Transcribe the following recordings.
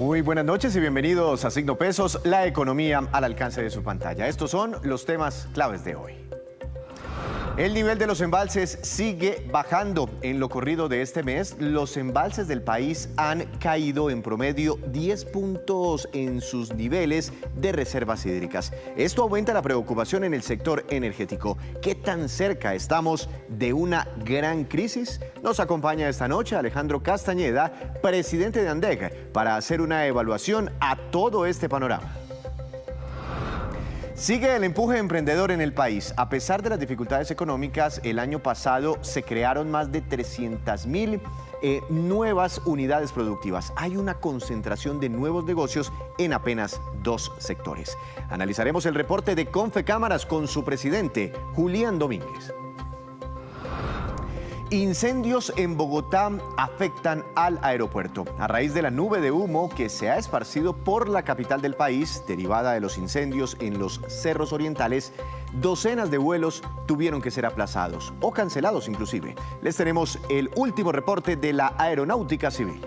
Muy buenas noches y bienvenidos a Signo Pesos, la economía al alcance de su pantalla. Estos son los temas claves de hoy. El nivel de los embalses sigue bajando. En lo corrido de este mes, los embalses del país han caído en promedio 10 puntos en sus niveles de reservas hídricas. Esto aumenta la preocupación en el sector energético. ¿Qué tan cerca estamos de una gran crisis? Nos acompaña esta noche Alejandro Castañeda, presidente de ANDEC, para hacer una evaluación a todo este panorama. Sigue el empuje emprendedor en el país. A pesar de las dificultades económicas, el año pasado se crearon más de 300.000 nuevas unidades productivas. Hay una concentración de nuevos negocios en apenas 2 sectores. Analizaremos el reporte de Confecámaras con su presidente, Julián Domínguez. Incendios en Bogotá afectan al aeropuerto. A raíz de la nube de humo que se ha esparcido por la capital del país, derivada de los incendios en los cerros orientales, docenas de vuelos tuvieron que ser aplazados o cancelados inclusive. Les tenemos el último reporte de la Aeronáutica Civil.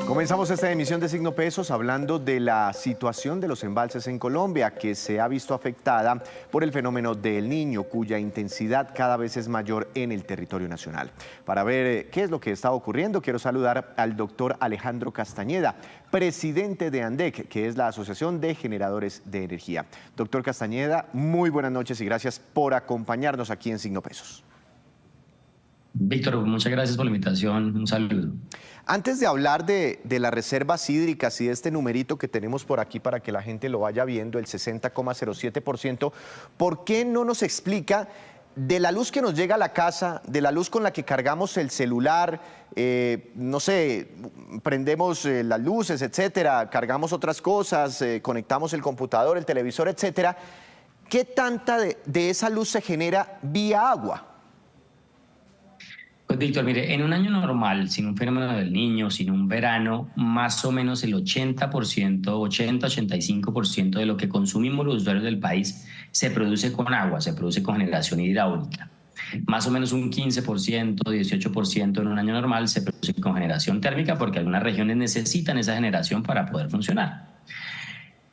Comenzamos esta emisión de Signo Pesos hablando de la situación de los embalses en Colombia, que se ha visto afectada por el fenómeno del Niño, cuya intensidad cada vez es mayor en el territorio nacional. Para ver qué es lo que está ocurriendo, quiero saludar al doctor Alejandro Castañeda, presidente de ANDEC, que es la Asociación de Generadores de Energía. Doctor Castañeda, muy buenas noches y gracias por acompañarnos aquí en Signo Pesos. Víctor, muchas gracias por la invitación. Un saludo. Antes de hablar de las reservas hídricas y de este numerito que tenemos por aquí para que la gente lo vaya viendo, el 60,07%, ¿por qué no nos explica de la luz que nos llega a la casa, de la luz con la que cargamos el celular, no sé, prendemos las luces, etcétera, cargamos otras cosas, conectamos el computador, el televisor, etcétera? ¿Qué tanta de esa luz se genera vía agua? Pues Víctor, mire, en un año normal, sin un fenómeno del Niño, sin un verano, más o menos el 80%, 80-85% de lo que consumimos los usuarios del país se produce con agua, se produce con generación hidráulica. Más o menos un 15%, 18% en un año normal se produce con generación térmica porque algunas regiones necesitan esa generación para poder funcionar.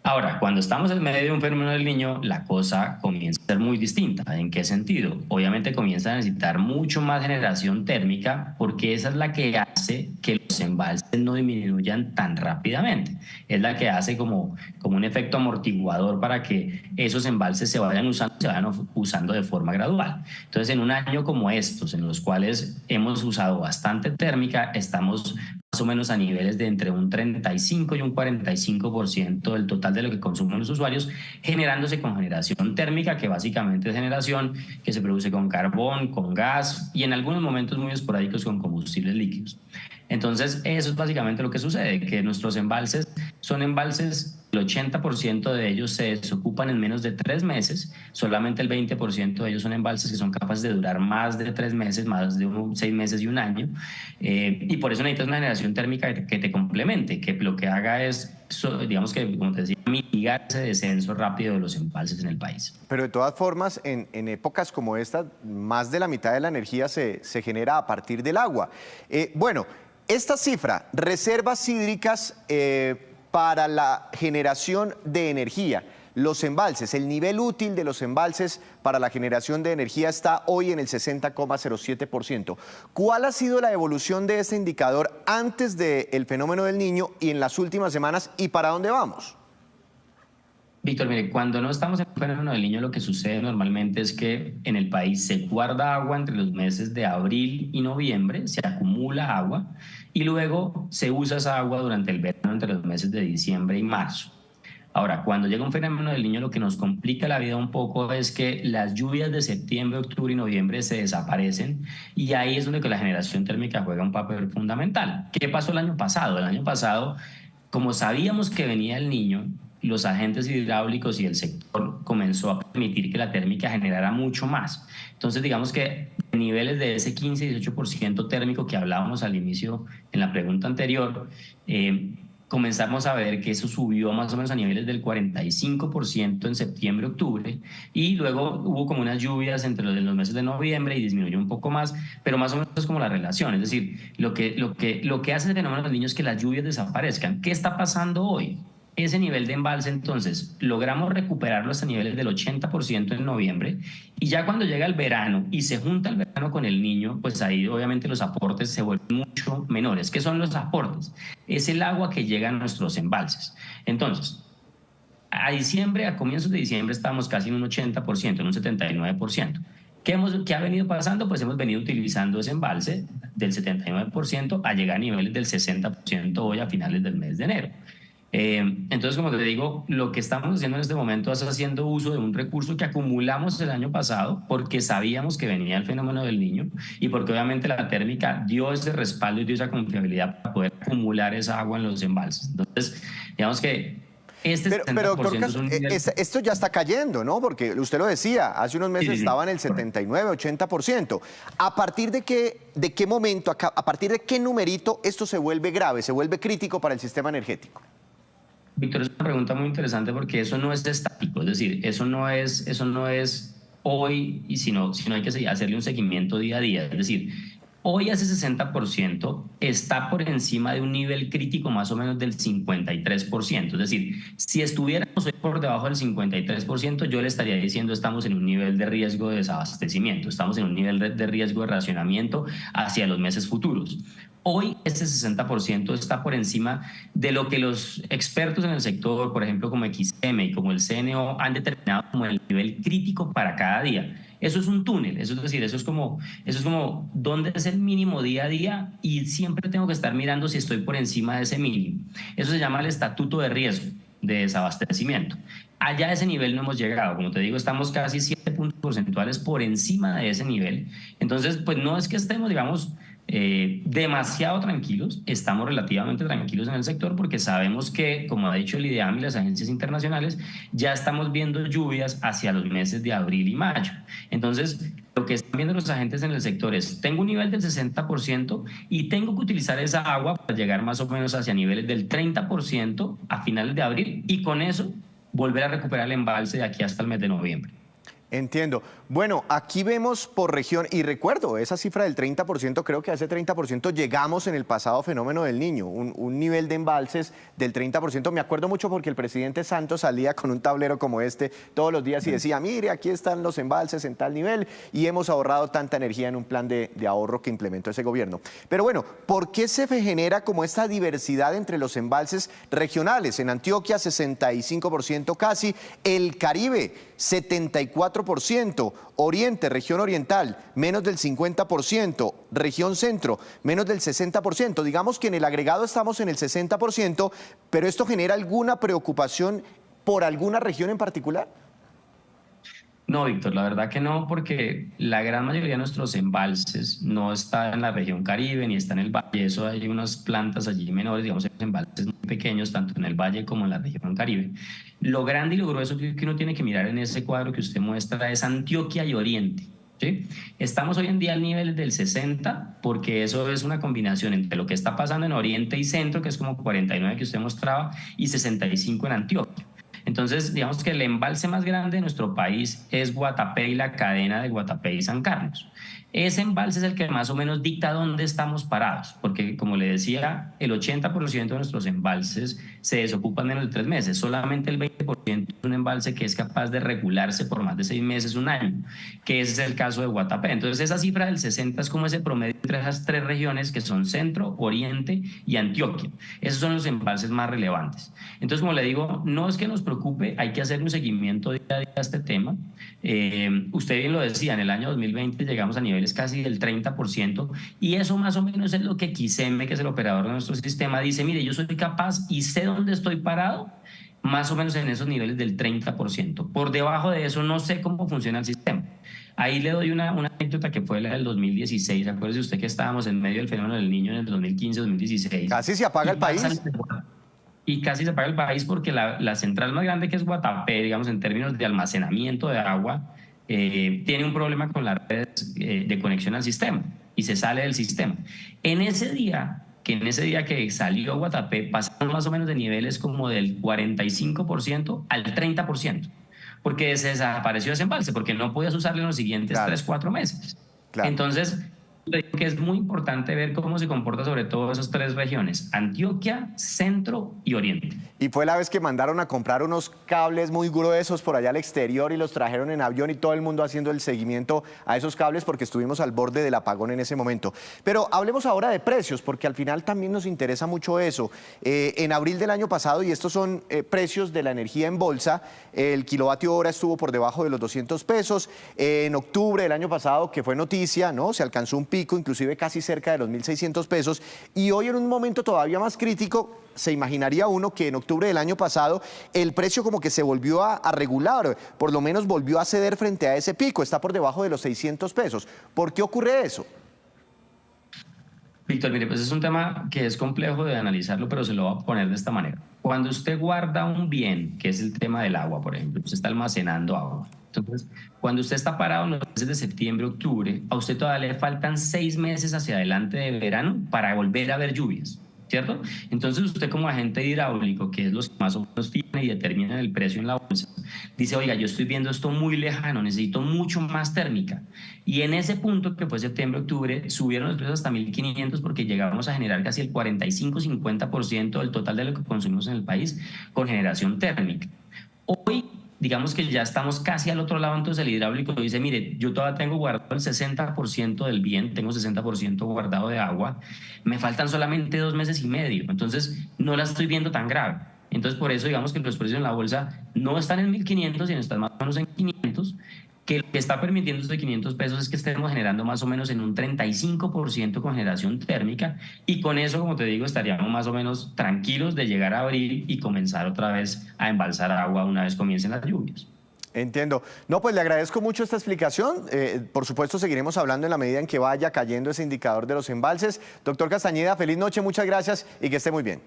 Ahora, cuando estamos en medio de un fenómeno del Niño, la cosa comienza a ser muy distinta. ¿En qué sentido? Obviamente comienza a necesitar mucho más generación térmica porque esa es la que hace que los embalses no disminuyan tan rápidamente. Es la que hace como un efecto amortiguador para que esos embalses se vayan usando de forma gradual. Entonces, en un año como estos, en los cuales hemos usado bastante térmica, estamos más o menos a niveles de entre un 35 y un 45% del total de lo que consumen los usuarios, generándose con generación térmica, que básicamente es generación que se produce con carbón, con gas y en algunos momentos muy esporádicos con combustibles líquidos. Entonces, eso es básicamente lo que sucede, que nuestros embalses son embalses, el 80% de ellos se desocupan en menos de 3 meses, solamente el 20% de ellos son embalses que son capaces de durar más de 3 meses, más de 6 meses y un año, y por eso necesitas una generación térmica que te complemente, que lo que haga es, digamos que, como te decía, mitigar ese descenso rápido de los embalses en el país. Pero de todas formas, en épocas como esta, más de la mitad de la energía se genera a partir del agua. Bueno, esta cifra, reservas hídricas para la generación de energía, los embalses, el nivel útil de los embalses para la generación de energía está hoy en el 60,07%. ¿Cuál ha sido la evolución de este indicador antes del fenómeno del Niño y en las últimas semanas y para dónde vamos? Víctor, mire, cuando no estamos en el fenómeno del Niño, lo que sucede normalmente es que en el país se guarda agua entre los meses de abril y noviembre, se acumula agua y luego se usa esa agua durante el verano entre los meses de diciembre y marzo. Ahora, cuando llega un fenómeno del Niño, lo que nos complica la vida un poco es que las lluvias de septiembre, octubre y noviembre se desaparecen y ahí es donde la generación térmica juega un papel fundamental. ¿Qué pasó el año pasado? El año pasado, como sabíamos que venía el Niño, los agentes hidráulicos y el sector comenzó a permitir que la térmica generara mucho más. Entonces, digamos que niveles de ese 15-18% térmico que hablábamos al inicio en la pregunta anterior, comenzamos a ver que eso subió más o menos a niveles del 45% en septiembre, octubre, y luego hubo como unas lluvias entre los meses de noviembre y disminuyó un poco más, pero más o menos es como la relación, es decir, lo que hace el fenómeno del niño es que las lluvias desaparezcan. ¿Qué está pasando hoy? Ese nivel de embalse, entonces, logramos recuperarlo hasta niveles del 80% en noviembre, y ya cuando llega el verano y se junta el verano con el niño, pues ahí obviamente los aportes se vuelven mucho menores. ¿Qué son los aportes? Es el agua que llega a nuestros embalses. Entonces, a diciembre, a comienzos de diciembre, estábamos casi en un 80%, en un 79%. ¿Qué ha venido pasando? Pues hemos venido utilizando ese embalse del 79% a llegar a niveles del 60% hoy a finales del mes de enero. Entonces, como te digo, lo que estamos haciendo en este momento es haciendo uso de un recurso que acumulamos el año pasado porque sabíamos que venía el fenómeno del niño y porque obviamente la térmica dio ese respaldo y dio esa confiabilidad para poder acumular esa agua en los embalses. Entonces, digamos que pero doctor, es un nivel... esto ya está cayendo, ¿no? Porque usted lo decía, hace unos meses estaba en el 79, 80%. ¿A partir de qué momento, a partir de qué numerito esto se vuelve grave, se vuelve crítico para el sistema energético? Víctor, es una pregunta muy interesante porque eso no es estático, es decir, eso no es hoy, sino hay que hacerle un seguimiento día a día. Es decir, hoy ese 60% está por encima de un nivel crítico más o menos del 53%. Es decir, si estuviéramos hoy por debajo del 53%, yo le estaría diciendo estamos en un nivel de riesgo de desabastecimiento, estamos en un nivel de riesgo de racionamiento hacia los meses futuros. Hoy este 60% está por encima de lo que los expertos en el sector, por ejemplo como XM y como el CNO, han determinado como el nivel crítico para cada día. Eso es un túnel, eso es decir, eso es como dónde es el mínimo día a día y siempre tengo que estar mirando si estoy por encima de ese mínimo. Eso se llama el estatuto de riesgo de desabastecimiento. Allá a ese nivel no hemos llegado, como te digo, estamos casi 7 puntos porcentuales por encima de ese nivel. Entonces, pues no es que estemos, digamos, demasiado tranquilos, estamos relativamente tranquilos en el sector porque sabemos que, como ha dicho el IDEAM y las agencias internacionales, ya estamos viendo lluvias hacia los meses de abril y mayo. Entonces, lo que están viendo los agentes en el sector es, tengo un nivel del 60% y tengo que utilizar esa agua para llegar más o menos hacia niveles del 30% a finales de abril y con eso volver a recuperar el embalse de aquí hasta el mes de noviembre. Entiendo. Bueno, aquí vemos por región, y recuerdo esa cifra del 30%, creo que a ese 30% llegamos en el pasado fenómeno del niño, un nivel de embalses del 30%. Me acuerdo mucho porque el presidente Santos salía con un tablero como este todos los días y decía, mire, aquí están los embalses en tal nivel y hemos ahorrado tanta energía en un plan de ahorro que implementó ese gobierno. Pero bueno, ¿por qué se genera como esta diversidad entre los embalses regionales? En Antioquia 65% casi, el Caribe 74%, Oriente, región oriental, menos del 50%, región centro, menos del 60%. Digamos que en el agregado estamos en el 60%, pero ¿esto genera alguna preocupación por alguna región en particular? No, Víctor, la verdad que no, porque la gran mayoría de nuestros embalses no está en la región Caribe ni está en el valle. Eso hay unas plantas allí menores, digamos, embalses muy pequeños, tanto en el valle como en la región Caribe. Lo grande y lo grueso que uno tiene que mirar en ese cuadro que usted muestra es Antioquia y Oriente. ¿Sí? Estamos hoy en día al nivel del 60 porque eso es una combinación entre lo que está pasando en Oriente y Centro, que es como 49 que usted mostraba, y 65 en Antioquia. Entonces, digamos que el embalse más grande de nuestro país es Guatapé y la cadena de Guatapé y San Carlos. Ese embalse es el que más o menos dicta dónde estamos parados, porque como le decía, el 80% de nuestros embalses se desocupan menos de 3 meses, solamente el 20% es un embalse que es capaz de regularse por más de 6 meses, un año, que ese es el caso de Guatapé. Entonces esa cifra del 60 es como ese promedio entre esas 3 regiones que son Centro, Oriente y Antioquia. Esos son los embalses más relevantes. Entonces, como le digo, no es que nos preocupe, hay que hacer un seguimiento día a día a este tema. Usted bien lo decía, en el año 2020 llegamos a niveles casi del 30% y eso más o menos es lo que XM, que es el operador de nuestro sistema, dice, mire, yo soy capaz y sé dónde estoy parado, más o menos en esos niveles del 30%. Por debajo de eso no sé cómo funciona el sistema. Ahí le doy una anécdota que fue la del 2016. Acuérdese usted que estábamos en medio del fenómeno del niño en el 2015-2016. Casi se apaga el país. Y casi se apaga el país porque la central más grande, que es Guatapé, digamos, en términos de almacenamiento de agua, tiene un problema con las redes de conexión al sistema y se sale del sistema. En ese día que en ese día que salió Guatapé pasaron más o menos de niveles como del 45% al 30%, porque se desapareció ese embalse, porque no podías usarlo en los siguientes Claro, 3, 4 meses. claro. Entonces, creo que es muy importante ver cómo se comporta sobre todo esas tres regiones: Antioquia, Centro y Oriente. Y fue la vez que mandaron a comprar unos cables muy gruesos por allá al exterior y los trajeron en avión y todo el mundo haciendo el seguimiento a esos cables porque estuvimos al borde del apagón en ese momento. Pero hablemos ahora de precios, porque al final también nos interesa mucho eso. En abril del año pasado, y estos son precios de la energía en bolsa, el kilovatio hora estuvo por debajo de los 200 pesos. En octubre del año pasado, que fue noticia, ¿no? Se alcanzó un pico, inclusive casi cerca de los 1.600 pesos. Y hoy, en un momento todavía más crítico, se imaginaría uno que en octubre del año pasado el precio como que se volvió a regular, por lo menos volvió a ceder frente a ese pico, está por debajo de los 600 pesos. ¿Por qué ocurre eso? Víctor, mire, pues es un tema que es complejo de analizarlo, pero se lo voy a poner de esta manera. Cuando usted guarda un bien, que es el tema del agua, por ejemplo, usted está almacenando agua. Entonces, cuando usted está parado en los meses de septiembre, octubre, a usted todavía le faltan 6 meses hacia adelante de verano para volver a ver lluvias, ¿cierto? Entonces usted, como agente hidráulico, que es los que más o menos fijan y determinan el precio en la bolsa, dice: oiga, yo estoy viendo esto muy lejano, necesito mucho más térmica. Y en ese punto, que fue septiembre, octubre, subieron los precios hasta 1.500 porque llegábamos a generar casi el 45-50% del total de lo que consumimos en el país con generación térmica. Hoy, digamos que ya estamos casi al otro lado, entonces el hidráulico dice: mire, yo todavía tengo guardado el 60% del bien, tengo 60% guardado de agua, me faltan solamente 2 meses y medio, entonces no la estoy viendo tan grave. Entonces, por eso digamos que los precios en la bolsa no están en 1.500, sino están más o menos en 500, que lo que está permitiendo estos 500 pesos es que estemos generando más o menos en un 35% con generación térmica, y con eso, como te digo, estaríamos más o menos tranquilos de llegar a abril y comenzar otra vez a embalsar agua una vez comiencen las lluvias. Entiendo. No, pues le agradezco mucho esta explicación. Por supuesto, seguiremos hablando en la medida en que vaya cayendo ese indicador de los embalses. Doctor Castañeda, feliz noche, muchas gracias y que esté muy bien.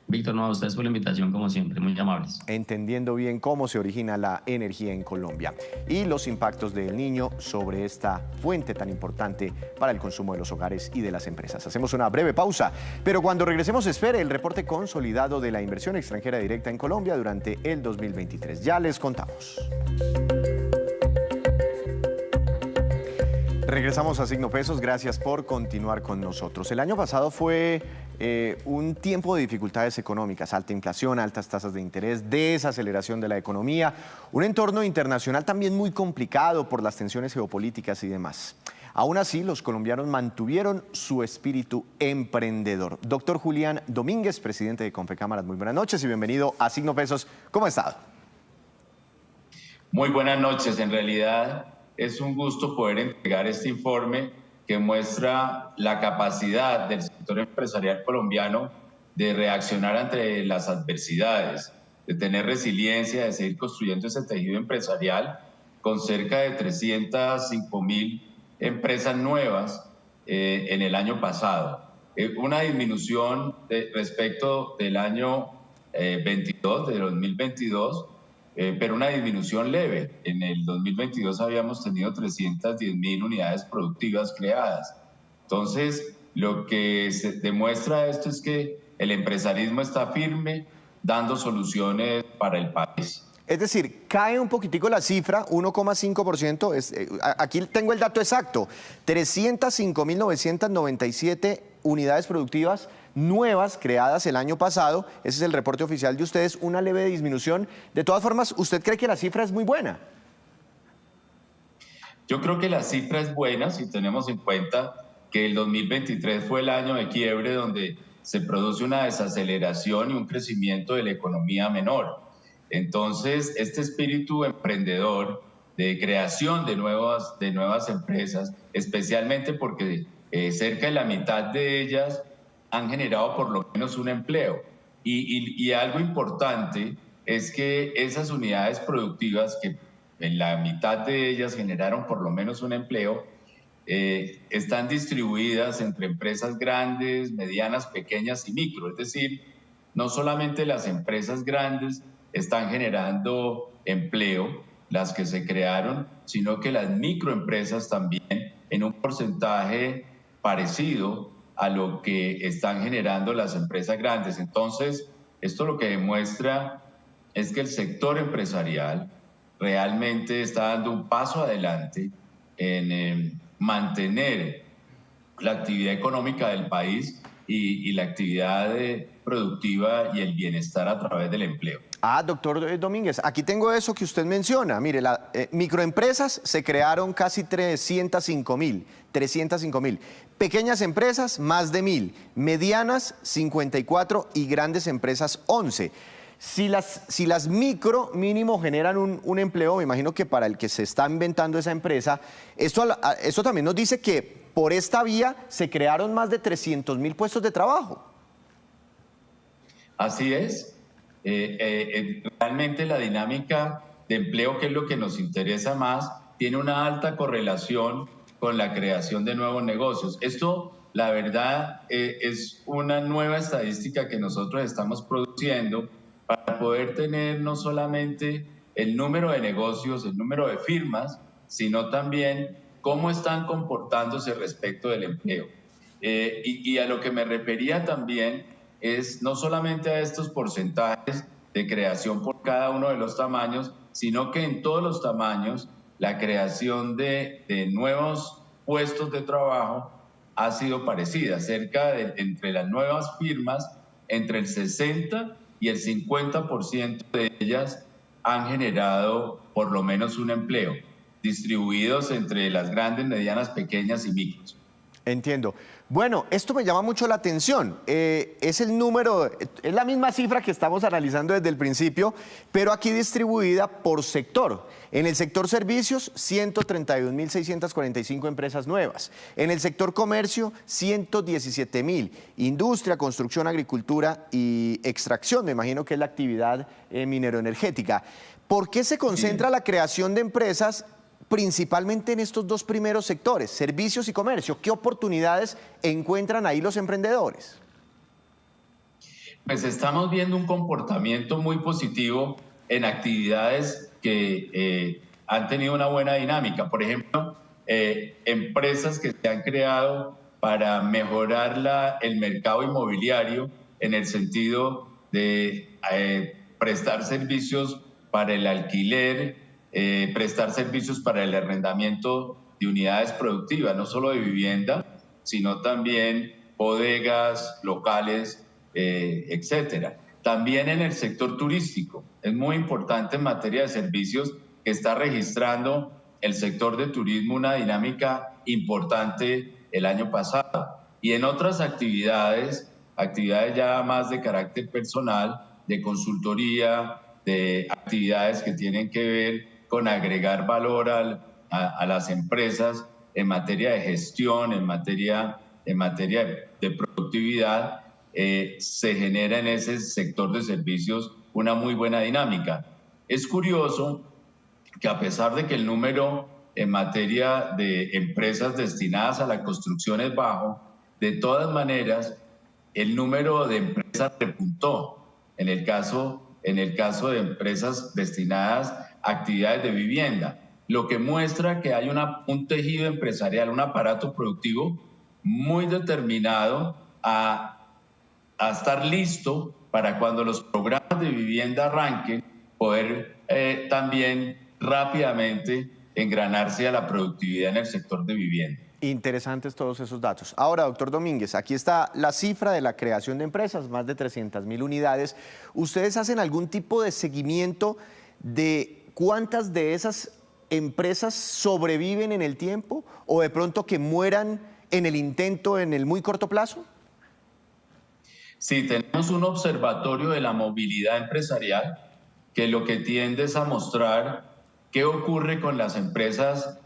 Víctor, no, a ustedes por la invitación, como siempre, muy amables. Entendiendo bien cómo se origina la energía en Colombia y los impactos del Niño sobre esta fuente tan importante para el consumo de los hogares y de las empresas. Hacemos una breve pausa, pero cuando regresemos espere el reporte consolidado de la inversión extranjera directa en Colombia durante el 2023. Ya les contamos. Regresamos a Signo Pesos, gracias por continuar con nosotros. El año pasado fue un tiempo de dificultades económicas, alta inflación, altas tasas de interés, desaceleración de la economía, un entorno internacional también muy complicado por las tensiones geopolíticas y demás. Aún así, los colombianos mantuvieron su espíritu emprendedor. Doctor Julián Domínguez, presidente de Confecámaras, muy buenas noches y bienvenido a Signo Pesos. ¿Cómo ha estado? Muy buenas noches, en realidad es un gusto poder entregar este informe que muestra la capacidad del sector empresarial colombiano de reaccionar ante las adversidades, de tener resiliencia, de seguir construyendo ese tejido empresarial con cerca de 305.000 empresas nuevas en el año pasado. Una disminución respecto del año 22, de 2022, pero una disminución leve. En el 2022 habíamos tenido 310.000 unidades productivas creadas. Entonces, lo que se demuestra esto es que el empresarismo está firme, dando soluciones para el país. Es decir, cae un poquitico la cifra, 1,5%. Aquí tengo el dato exacto, 305.997 unidades productivas nuevas creadas el año pasado. Ese es el reporte oficial de ustedes, una leve disminución. De todas formas, ¿usted cree que la cifra es muy buena? Yo creo que la cifra es buena si tenemos en cuenta que el 2023 fue el año de quiebre donde se produce una desaceleración y un crecimiento de la economía menor. Entonces, este espíritu emprendedor de creación de nuevas empresas, especialmente porque cerca de la mitad de ellas han generado por lo menos un empleo. Y algo importante es que esas unidades productivas, que en la mitad de ellas generaron por lo menos un empleo, están distribuidas entre empresas grandes, medianas, pequeñas y micro. Es decir, no solamente las empresas grandes están generando empleo, las que se crearon, sino que las microempresas también, en un porcentaje parecido, a lo que están generando las empresas grandes. Entonces, esto lo que demuestra es que el sector empresarial realmente está dando un paso adelante en mantener la actividad económica del país y la actividad productiva y el bienestar a través del empleo. Doctor Domínguez, aquí tengo eso que usted menciona. Mire, microempresas se crearon casi 305.000. Pequeñas empresas, más de 1.000. Medianas, 54 y grandes empresas, 11. Si las micro mínimo generan un empleo, me imagino que para el que se está inventando esa empresa, esto también nos dice que por esta vía se crearon más de 300.000 puestos de trabajo. Así es. Realmente la dinámica de empleo, que es lo que nos interesa más, tiene una alta correlación con la creación de nuevos negocios. Esto, la verdad, es una nueva estadística que nosotros estamos produciendo para poder tener no solamente el número de negocios, el número de firmas, sino también cómo están comportándose respecto del empleo. Y a lo que me refería también es no solamente a estos porcentajes de creación por cada uno de los tamaños, sino que en todos los tamaños la creación de nuevos puestos de trabajo ha sido parecida. Entre las nuevas firmas, entre el 60 y el 50% de ellas han generado por lo menos un empleo, distribuidos entre las grandes, medianas, pequeñas y micros. Entiendo. Bueno, esto me llama mucho la atención. Es el número, es la misma cifra que estamos analizando desde el principio, pero aquí distribuida por sector. En el sector servicios, 131.645 empresas nuevas. En el sector comercio, 117.000. Industria, construcción, agricultura y extracción, me imagino que es la actividad mineroenergética. ¿Por qué se concentra la creación de empresas principalmente en estos dos primeros sectores, servicios y comercio? ¿Qué oportunidades encuentran ahí los emprendedores? Pues estamos viendo un comportamiento muy positivo en actividades que han tenido una buena dinámica. Por ejemplo, empresas que se han creado para mejorar el mercado inmobiliario en el sentido de prestar servicios para el alquiler, prestar servicios para el arrendamiento de unidades productivas, no solo de vivienda, sino también bodegas, locales, etcétera. También en el sector turístico. Es muy importante en materia de servicios que está registrando el sector de turismo una dinámica importante el año pasado. Y en otras actividades ya más de carácter personal, de consultoría, de actividades que tienen que ver con agregar valor a las empresas en materia de gestión, en materia de productividad, se genera en ese sector de servicios una muy buena dinámica. Es curioso que a pesar de que el número en materia de empresas destinadas a la construcción es bajo, de todas maneras el número de empresas repuntó en el caso de empresas destinadas a actividades de vivienda, lo que muestra que hay un tejido empresarial, un aparato productivo muy determinado a estar listo para cuando los programas de vivienda arranquen, poder también rápidamente engranarse a la productividad en el sector de vivienda. Interesantes todos esos datos. Ahora, doctor Domínguez, aquí está la cifra de la creación de empresas, más de 300.000 unidades. ¿Ustedes hacen algún tipo de seguimiento de cuántas de esas empresas sobreviven en el tiempo o de pronto que mueran en el intento en el muy corto plazo? Sí, tenemos un observatorio de la movilidad empresarial que lo que tiende es a mostrar qué ocurre con las empresas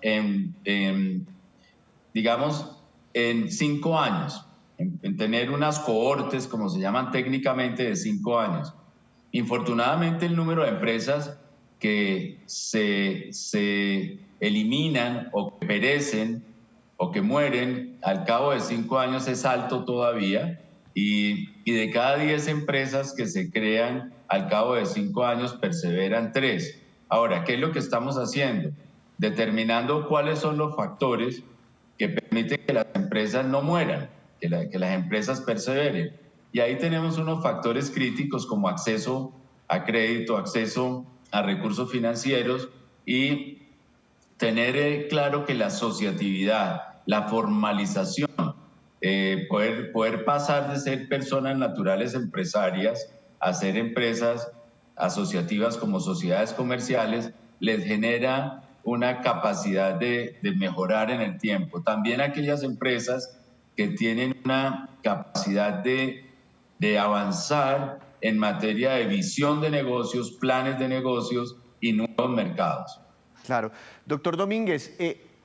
digamos, en 5 años, en tener unas cohortes, como se llaman técnicamente, de 5 años. Infortunadamente, el número de empresas que se eliminan o que perecen o que mueren al cabo de 5 años es alto todavía, y de cada 10 empresas que se crean al cabo de 5 años perseveran 3. Ahora, ¿qué es lo que estamos haciendo? Determinando cuáles son los factores que permiten que las empresas no mueran. que las empresas perseveren. Y ahí tenemos unos factores críticos como acceso a crédito, acceso a recursos financieros y tener claro que la asociatividad, la formalización, poder pasar de ser personas naturales empresarias a ser empresas asociativas como sociedades comerciales, les genera una capacidad de mejorar en el tiempo. También aquellas empresas que tienen una capacidad de avanzar en materia de visión de negocios, planes de negocios y nuevos mercados. Claro. Doctor Domínguez,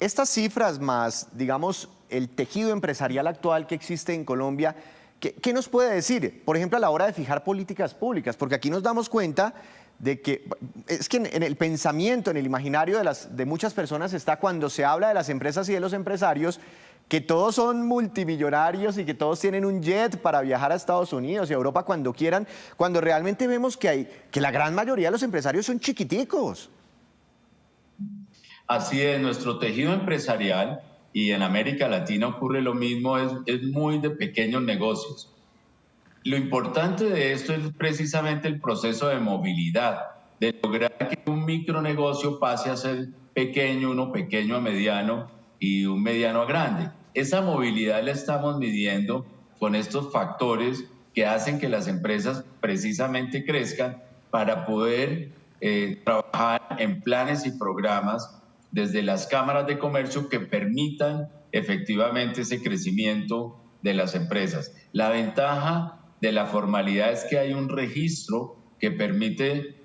estas cifras más, digamos, el tejido empresarial actual que existe en Colombia, ¿qué nos puede decir? Por ejemplo, a la hora de fijar políticas públicas, porque aquí nos damos cuenta de que es que en el pensamiento, en el imaginario de muchas personas está cuando se habla de las empresas y de los empresarios, que todos son multimillonarios y que todos tienen un jet para viajar a Estados Unidos y a Europa cuando quieran, cuando realmente vemos que la gran mayoría de los empresarios son chiquiticos. Así es, nuestro tejido empresarial, y en América Latina ocurre lo mismo, es muy de pequeños negocios. Lo importante de esto es precisamente el proceso de movilidad, de lograr que un micronegocio pase a ser pequeño, uno pequeño a mediano y un mediano a grande. Esa movilidad la estamos midiendo con estos factores que hacen que las empresas precisamente crezcan para poder trabajar en planes y programas desde las cámaras de comercio que permitan efectivamente ese crecimiento de las empresas. La ventaja de la formalidad es que hay un registro que permite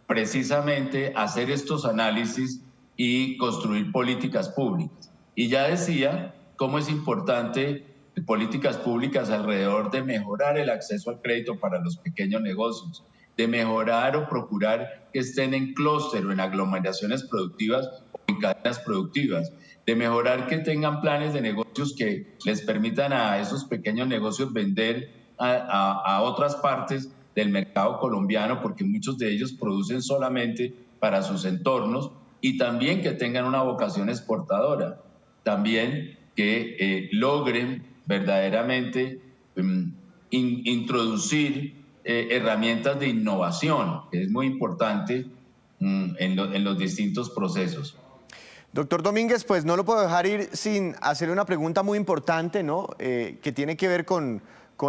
precisamente hacer estos análisis y construir políticas públicas. Y ya decía cómo es importante políticas públicas alrededor de mejorar el acceso al crédito para los pequeños negocios, de mejorar o procurar que estén en clúster o en aglomeraciones productivas o en cadenas productivas, de mejorar que tengan planes de negocios que les permitan a esos pequeños negocios vender a otras partes del mercado colombiano, porque muchos de ellos producen solamente para sus entornos, y también que tengan una vocación exportadora, también que logren verdaderamente introducir herramientas de innovación, que es muy importante en los distintos procesos. Doctor Domínguez, pues no lo puedo dejar ir sin hacerle una pregunta muy importante, ¿no? Que tiene que ver con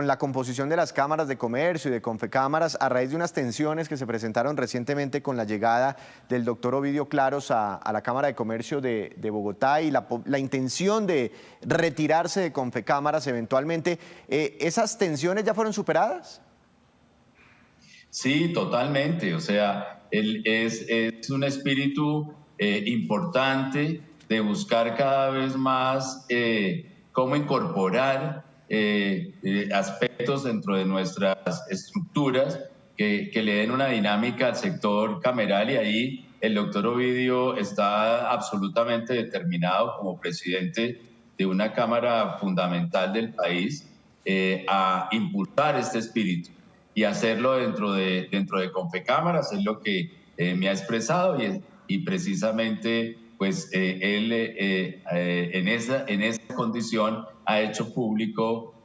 la composición de las cámaras de comercio y de Confecámaras a raíz de unas tensiones que se presentaron recientemente con la llegada del doctor Ovidio Claros a la Cámara de Comercio de Bogotá y la intención de retirarse de Confecámaras eventualmente. ¿Esas tensiones ya fueron superadas? Sí, totalmente. O sea, es un espíritu importante de buscar cada vez más cómo incorporar aspectos dentro de nuestras estructuras que le den una dinámica al sector cameral, y ahí el doctor Ovidio está absolutamente determinado como presidente de una cámara fundamental del país a impulsar este espíritu y hacerlo dentro de Confecámaras, es lo que me ha expresado y precisamente pues él en esa condición ha hecho público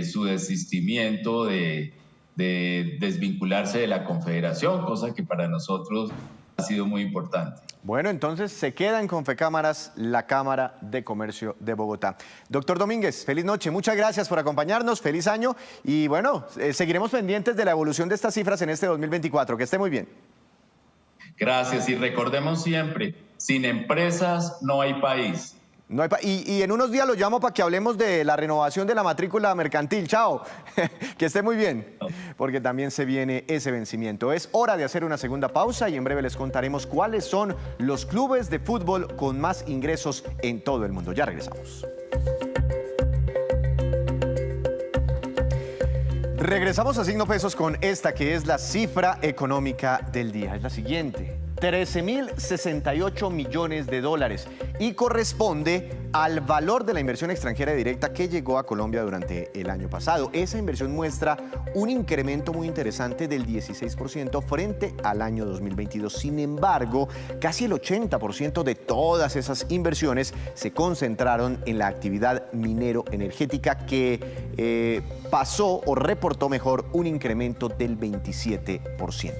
su desistimiento de desvincularse de la Confederación, cosa que para nosotros ha sido muy importante. Bueno, entonces se queda en Confecámaras la Cámara de Comercio de Bogotá. Doctor Domínguez, feliz noche, muchas gracias por acompañarnos, feliz año y bueno, seguiremos pendientes de la evolución de estas cifras en este 2024. Que esté muy bien. Gracias, y recordemos siempre, sin empresas no hay país. No hay y en unos días lo llamo para que hablemos de la renovación de la matrícula mercantil. Chao, que esté muy bien, porque también se viene ese vencimiento. Es hora de hacer una segunda pausa y en breve les contaremos cuáles son los clubes de fútbol con más ingresos en todo el mundo. Ya regresamos. Regresamos a Signo Pesos con esta que es la cifra económica del día. Es la siguiente. 13.068 millones de dólares y corresponde al valor de la inversión extranjera directa que llegó a Colombia durante el año pasado. Esa inversión muestra un incremento muy interesante del 16% frente al año 2022. Sin embargo, casi el 80% de todas esas inversiones se concentraron en la actividad minero-energética que pasó o reportó mejor un incremento del 27%.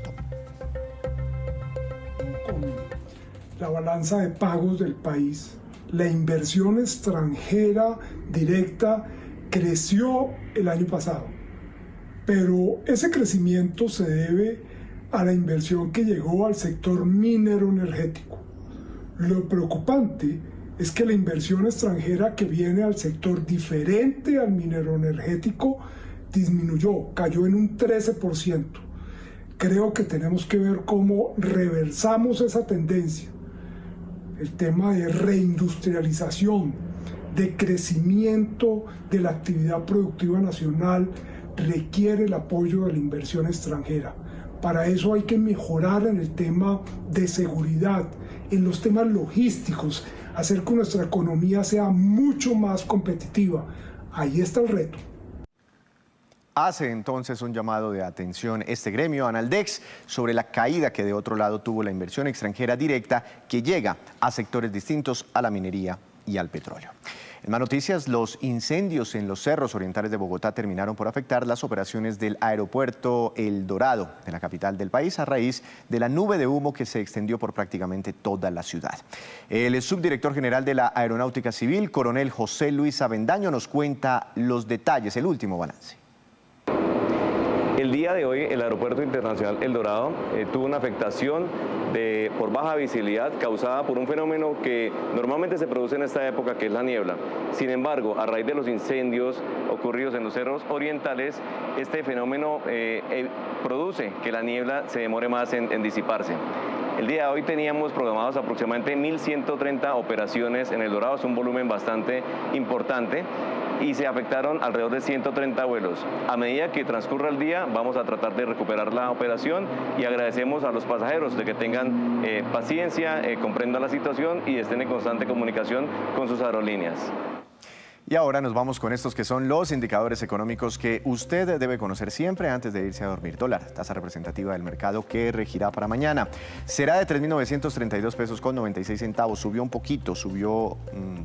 La balanza de pagos del país, la inversión extranjera directa creció el año pasado, pero ese crecimiento se debe a la inversión que llegó al sector minero energético. Lo preocupante es que la inversión extranjera que viene al sector diferente al minero energético disminuyó, cayó en un 13%. Creo que tenemos que ver cómo reversamos esa tendencia. El tema de reindustrialización, de crecimiento de la actividad productiva nacional requiere el apoyo de la inversión extranjera. Para eso hay que mejorar en el tema de seguridad, en los temas logísticos, hacer que nuestra economía sea mucho más competitiva. Ahí está el reto. Hace entonces un llamado de atención este gremio Analdex sobre la caída que de otro lado tuvo la inversión extranjera directa que llega a sectores distintos a la minería y al petróleo. En más noticias, los incendios en los cerros orientales de Bogotá terminaron por afectar las operaciones del aeropuerto El Dorado de la capital del país a raíz de la nube de humo que se extendió por prácticamente toda la ciudad. El subdirector general de la Aeronáutica Civil, coronel José Luis Avendaño, nos cuenta los detalles, el último balance. El día de hoy el Aeropuerto Internacional El Dorado tuvo una afectación por baja visibilidad causada por un fenómeno que normalmente se produce en esta época, que es la niebla. Sin embargo, a raíz de los incendios ocurridos en los cerros orientales, este fenómeno produce que la niebla se demore más en disiparse. El día de hoy teníamos programados aproximadamente 1.130 operaciones en El Dorado, es un volumen bastante importante, y se afectaron alrededor de 130 vuelos. A medida que transcurra el día vamos a tratar de recuperar la operación y agradecemos a los pasajeros de que tengan paciencia, comprendan la situación y estén en constante comunicación con sus aerolíneas. Y ahora nos vamos con estos que son los indicadores económicos que usted debe conocer siempre antes de irse a dormir. Dólar, tasa representativa del mercado que regirá para mañana. Será de 3.932 pesos con 96 centavos. Subió un poquito, subió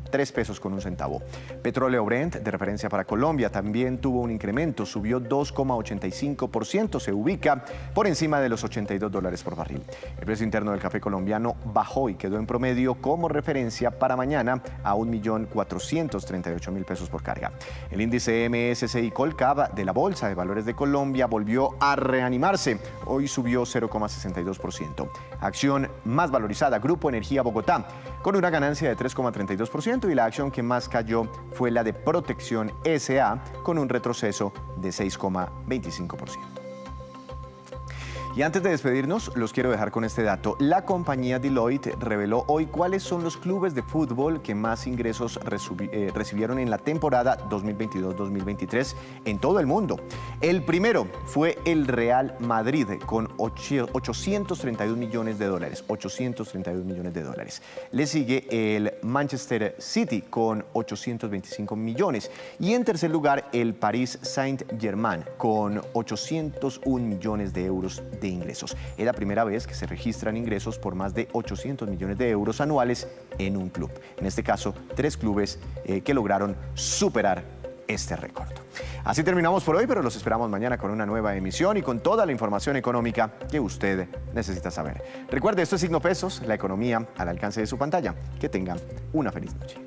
3 pesos con un centavo. Petróleo Brent, de referencia para Colombia, también tuvo un incremento. Subió 2,85%. Se ubica por encima de los $82 por barril. El precio interno del café colombiano bajó y quedó en promedio como referencia para mañana a 1.438.000 pesos por carga. El índice MSCI Colcap de la Bolsa de Valores de Colombia volvió a reanimarse. Hoy subió 0,62%. Acción más valorizada, Grupo Energía Bogotá, con una ganancia de 3,32%, y la acción que más cayó fue la de Protección S.A., con un retroceso de 6,25%. Y antes de despedirnos, los quiero dejar con este dato. La compañía Deloitte reveló hoy cuáles son los clubes de fútbol que más ingresos recibieron en la temporada 2022-2023 en todo el mundo. El primero fue el Real Madrid con 832 millones de dólares. 832 millones de dólares. Le sigue el Manchester City con 825 millones. Y en tercer lugar, el Paris Saint-Germain con 801 millones de euros de ingresos. Es la primera vez que se registran ingresos por más de 800 millones de euros anuales en un club. En este caso, 3 clubes que lograron superar este récord. Así terminamos por hoy, pero los esperamos mañana con una nueva emisión y con toda la información económica que usted necesita saber. Recuerde, esto es Signo Pesos, la economía al alcance de su pantalla. Que tengan una feliz noche.